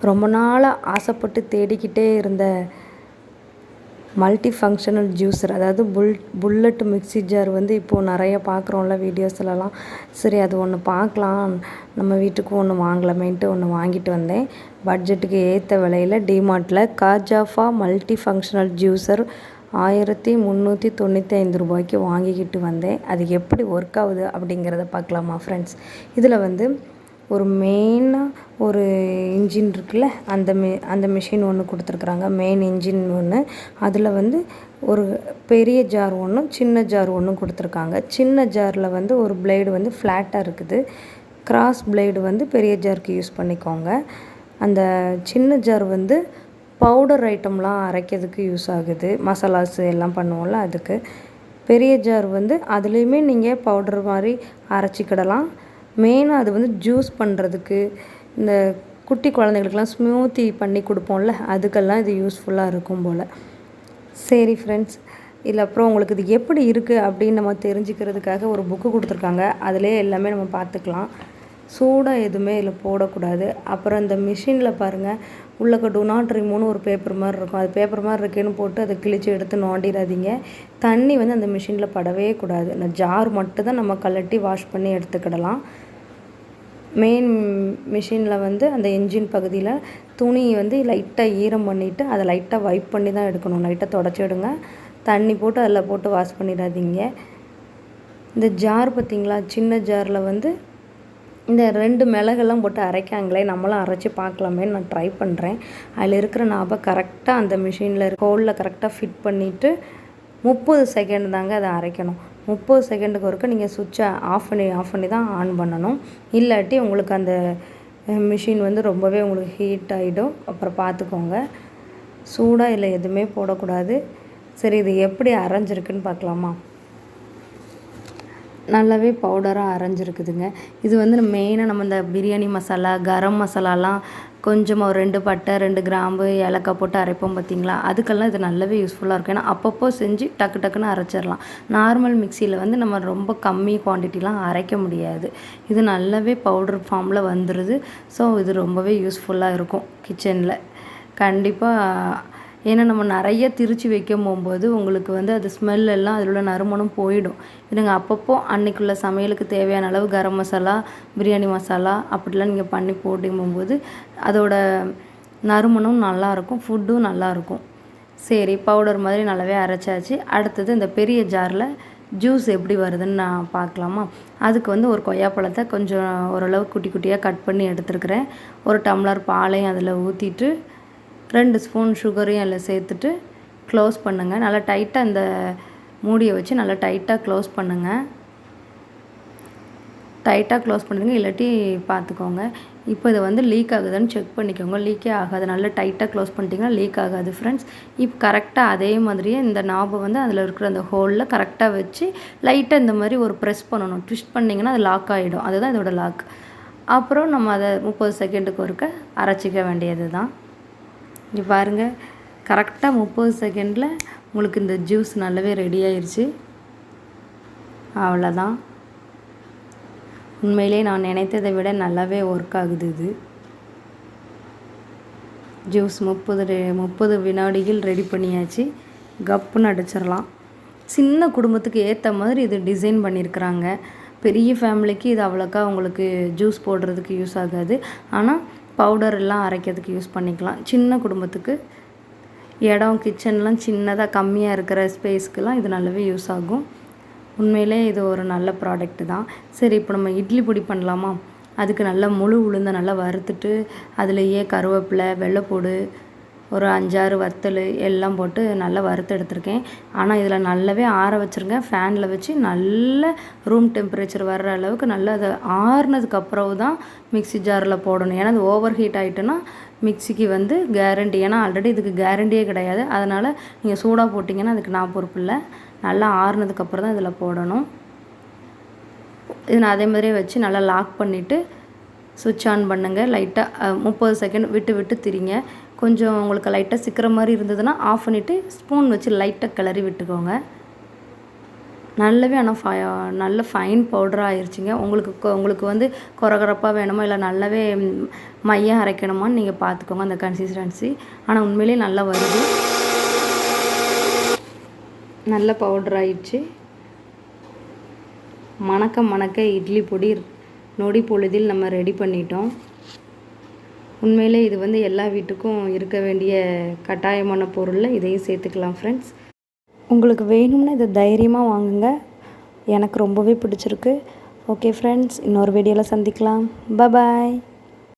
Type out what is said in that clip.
ரொம்ப நாளாக ஆசைப்பட்டு தேடிக்கிட்டே இருந்த மல்டி ஃபங்க்ஷனல் ஜூஸர், அதாவது புல்லட் மிக்ஸி ஜார் வந்து இப்போது நிறைய பார்க்குறோம்ல வீடியோஸ்லலாம். சரி, அது ஒன்று பார்க்கலாம், நம்ம வீட்டுக்கு ஒன்று வாங்கலாமேன்ட்டு ஒன்று வாங்கிட்டு வந்தேன். பட்ஜெட்டுக்கு ஏற்ற விலையில் டிமார்ட்டில் காஜாஃபா மல்டி ஃபங்க்ஷனல் ஜூஸர் 1395 ரூபாய்க்கு வாங்கிக்கிட்டு வந்தேன். அது எப்படி ஒர்க் ஆகுது அப்படிங்கிறத பார்க்கலாமா ஃப்ரெண்ட்ஸ். இதில் வந்து ஒரு மெயினாக ஒரு இன்ஜின் இருக்குல்ல, அந்த மிஷின் ஒன்று கொடுத்துருக்குறாங்க, மெயின் இன்ஜின் ஒன்று. அதில் வந்து ஒரு பெரிய ஜார் ஒன்றும் சின்ன ஜார் ஒன்றும் கொடுத்துருக்காங்க. சின்ன ஜாரில் வந்து ஒரு பிளேடு வந்து ஃப்ளாட்டாக இருக்குது, கிராஸ் பிளேடு வந்து பெரிய ஜாருக்கு யூஸ் பண்ணிக்கோங்க. அந்த சின்ன ஜார் வந்து பவுடர் ஐட்டம்லாம் அரைக்கிறதுக்கு யூஸ் ஆகுது, மசாலாஸ் எல்லாம் பண்ணுவோம்ல அதுக்கு. பெரிய ஜார் வந்து அதுலேயுமே நீங்கள் பவுடர் மாதிரி அரைச்சிக்கிடலாம். மெயினாக அது வந்து ஜூஸ் பண்ணுறதுக்கு, இந்த குட்டி குழந்தைகளுக்கெல்லாம் ஸ்மூத்தி பண்ணி கொடுப்போம்ல, அதுக்கெல்லாம் இது யூஸ்ஃபுல்லாக இருக்கும் போல். சரி ஃப்ரெண்ட்ஸ், இல்லை அப்புறம் உங்களுக்கு இது எப்படி இருக்குது அப்படின்னு நம்ம தெரிஞ்சுக்கிறதுக்காக ஒரு புக்கு கொடுத்துருக்காங்க. அதிலே எல்லாமே நம்ம பார்த்துக்கலாம். சூடாக எதுவுமே இதில் போடக்கூடாது. அப்புறம் இந்த மிஷினில் பாருங்கள், உள்ளக்க டூ நாட் ரிமூவ்னு ஒரு பேப்பர் மாதிரி இருக்கும். அது பேப்பர் மாதிரி இருக்குன்னு போட்டு அதை கிழிச்சு எடுத்து நோண்டிடாதீங்க. தண்ணி வந்து அந்த மிஷினில் படவே கூடாது. அந்த ஜார் மட்டும் தான் நம்ம கலட்டி வாஷ் பண்ணி எடுத்துக்கிடலாம். மெயின் மிஷினில் வந்து அந்த என்ஜின் பகுதியில் துணி வந்து லைட்டாக ஈரம் பண்ணிவிட்டு அதை லைட்டாக வைப் பண்ணி தான் எடுக்கணும். லைட்டாக தொடச்சி விடுங்க, தண்ணி போட்டு அதில் போட்டு வாஷ் பண்ணிடாதீங்க. இந்த ஜார் பார்த்திங்களா, சின்ன ஜாரில் வந்து இந்த 2 மிளகெல்லாம் போட்டு அரைக்காங்களே, நம்மளும் அரைச்சி பார்க்கலாமேன்னு நான் ட்ரை பண்ணுறேன். அதில் இருக்கிற நாபை கரெக்டாக அந்த மிஷினில் ஹோலில் கரெக்டாக ஃபிட் பண்ணிவிட்டு 30 செகண்ட் தாங்க அதை அரைக்கணும். 30 செகண்டுக்கு ஒருக்க நீங்கள் சுவிட்சை ஆஃப் பண்ணி தான் ஆன் பண்ணணும். இல்லாட்டி உங்களுக்கு அந்த மிஷின் வந்து ரொம்பவே உங்களுக்கு ஹீட் ஆகிடும். அப்புறம் பார்த்துக்கோங்க, சூடாக இல்லை எதுவுமே போடக்கூடாது. சரி, இது எப்படி அரைஞ்சிருக்குன்னு பார்க்கலாமா. நல்லாவே பவுடராக அரைஞ்சிருக்குதுங்க. இது வந்து மெயினாக நம்ம இந்த பிரியாணி மசாலா, கரம் மசாலாலாம் கொஞ்சமாக ஒரு 2 பட்டை 2 கிராம்பு ஏலக்காய் போட்டு அரைப்போம் பார்த்திங்களா, அதுக்கெல்லாம் இது நல்லாவே யூஸ்ஃபுல்லாக இருக்கும். ஏன்னா அப்பப்போ செஞ்சு டக்குன்னு அரைச்சிடலாம். நார்மல் மிக்சியில் வந்து நம்ம ரொம்ப கம்மி குவான்டிட்டிலாம் அரைக்க முடியாது. இது நல்லாவே பவுடர் ஃபார்மில் வந்துடுது. ஸோ இது ரொம்பவே யூஸ்ஃபுல்லாக இருக்கும் கிச்சனில் கண்டிப்பாக. ஏன்னா நம்ம நிறைய திரிச்சு வைக்கும் போகும்போது உங்களுக்கு வந்து அது ஸ்மெல்லாம் அதில் உள்ள நறுமணம் போயிடும். இதுங்க அப்பப்போ அன்றைக்குள்ள சமையலுக்கு தேவையான அளவு கரம் மசாலா, பிரியாணி மசாலா அப்படிலாம் நீங்கள் பண்ணி போகும்போது அதோட நறுமணம் நல்லாயிருக்கும், ஃபுட்டும் நல்லாயிருக்கும். சரி, பவுடர் மாதிரி நல்லாவே அரைச்சாச்சு. அடுத்தது இந்த பெரிய ஜாரில் ஜூஸ் எப்படி வருதுன்னு நான் பார்க்கலாமா. அதுக்கு வந்து ஒரு கொய்யாப்பழத்தை கொஞ்சம் ஓரளவு குட்டி குட்டியாக கட் பண்ணி எடுத்துருக்கிறேன். ஒரு டம்ளர் பாலையும் அதில் ஊற்றிட்டு 2 ஸ்பூன் சுகரையும் அதில் சேர்த்துட்டு க்ளோஸ் பண்ணுங்கள். நல்லா டைட்டாக இந்த மூடியை வச்சு நல்லா டைட்டாக க்ளோஸ் பண்ணுங்கள். டைட்டாக க்ளோஸ் பண்ணுங்க, இல்லாட்டி பார்த்துக்கோங்க. இப்போ இதை வந்து லீக் ஆகுதுன்னு செக் பண்ணிக்கோங்க. லீக்கே ஆகாது. நல்லா டைட்டாக க்ளோஸ் பண்ணிட்டீங்கன்னா லீக் ஆகாது ஃப்ரெண்ட்ஸ். இப்போ கரெக்டாக அதே மாதிரியே இந்த நாபை வந்து அதில் இருக்கிற அந்த ஹோலில் கரெக்டாக வச்சு லைட்டாக இந்த மாதிரி ஒரு ப்ரெஸ் பண்ணணும். ட்விஸ்ட் பண்ணிங்கன்னா அது லாக் ஆகிடும். அதுதான் இதோட லாக். அப்புறம் நம்ம அதை 30 செகண்டுக்கு ஒருக்க அரைச்சிக்க வேண்டியது தான். இங்கே பாருங்கள், கரெக்டாக 30 செகண்டில் உங்களுக்கு இந்த ஜூஸ் நல்லாவே ரெடி ஆயிடுச்சு. அவ்வளோதான். உண்மையிலே நான் நினைத்ததை விட நல்லாவே ஒர்க் ஆகுது. இது ஜூஸ் 30 வினாடிகள் ரெடி பண்ணியாச்சு. கப்புன்னு அடிச்சிடலாம். சின்ன குடும்பத்துக்கு ஏற்ற மாதிரி இது டிசைன் பண்ணியிருக்கிறாங்க. பெரிய ஃபேமிலிக்கு இது அவ்வளோக்கா உங்களுக்கு ஜூஸ் போடுறதுக்கு யூஸ் ஆகாது. ஆனால் பவுடர் எல்லாம் அரைக்கிறதுக்கு யூஸ் பண்ணிக்கலாம். சின்ன குடும்பத்துக்கு இடம் கிச்சன்லாம் சின்னதாக கம்மியாக இருக்கிற ஸ்பேஸ்க்கெலாம் இது நல்லாவே யூஸ் ஆகும். உண்மையிலே இது ஒரு நல்ல ப்ராடக்ட்டு தான். சரி, இப்போ நம்ம இட்லி பொடி பண்ணலாமா. அதுக்கு நல்லா முழு உளுந்தை நல்லா வறுத்துட்டு அதுலேயே கருவேப்பிலை, வெள்ளைப்பூடு, ஒரு 5-6 வத்தல் எல்லாம் போட்டு நல்லா வறுத்து எடுத்திருக்கேன். ஆனால் இதில் நல்லாவே ஆற வச்சுருங்க. ஃபேனில் வச்சு நல்ல ரூம் டெம்பரேச்சர் வர்ற அளவுக்கு நல்லா அதை ஆறுனதுக்கப்புறம் தான் மிக்ஸி ஜாரில் போடணும். ஏன்னா அது ஓவர் ஹீட் ஆகிட்டுன்னா மிக்ஸிக்கு வந்து கேரண்டி. ஏன்னா ஆல்ரெடி இதுக்கு கேரண்டியே கிடையாது. அதனால் நீங்கள் சூடாக போட்டிங்கன்னா அதுக்கு நான் பொறுப்பு இல்லை. நல்லா ஆறுனதுக்கப்புறம் தான் இதில் போடணும். இது நான் அதே மாதிரியே வச்சு நல்லா லாக் பண்ணிவிட்டு சுவிட்ச் ஆன் பண்ணுங்கள். லைட்டாக 30 செகண்ட் விட்டு திரிங்க. கொஞ்சம் உங்களுக்கு லைட்டாக சிக்கிற மாதிரி இருந்ததுன்னா ஆஃப் பண்ணிவிட்டு ஸ்பூன் வச்சு லைட்டாக கிளறி விட்டுக்கோங்க. நல்லாவே ஆனால் நல்ல ஃபைன் பவுடராக ஆயிடுச்சுங்க. உங்களுக்கு வந்து கொரகொரப்பாக வேணுமா இல்லை நல்லாவே மையம் அரைக்கணுமான்னு நீங்கள் பார்த்துக்கோங்க அந்த கன்சிஸ்டன்சி. ஆனால் உண்மையிலே நல்லா வருது, நல்ல பவுடர் ஆயிடுச்சு. மணக்க இட்லி பொடி நொடி பொழுதில் நம்ம ரெடி பண்ணிட்டோம். உண்மையிலே இது வந்து எல்லா வீட்டுக்கும் இருக்க வேண்டிய கட்டாயமான பொருளில் இதையும் சேர்த்துக்கலாம் ஃப்ரெண்ட்ஸ். உங்களுக்கு வேணும்னா இதை தைரியமாக வாங்குங்க, எனக்கு ரொம்பவே பிடிச்சிருக்கு. ஓகே ஃப்ரெண்ட்ஸ், இன்னொரு வீடியோவில் சந்திக்கலாம். பாய்.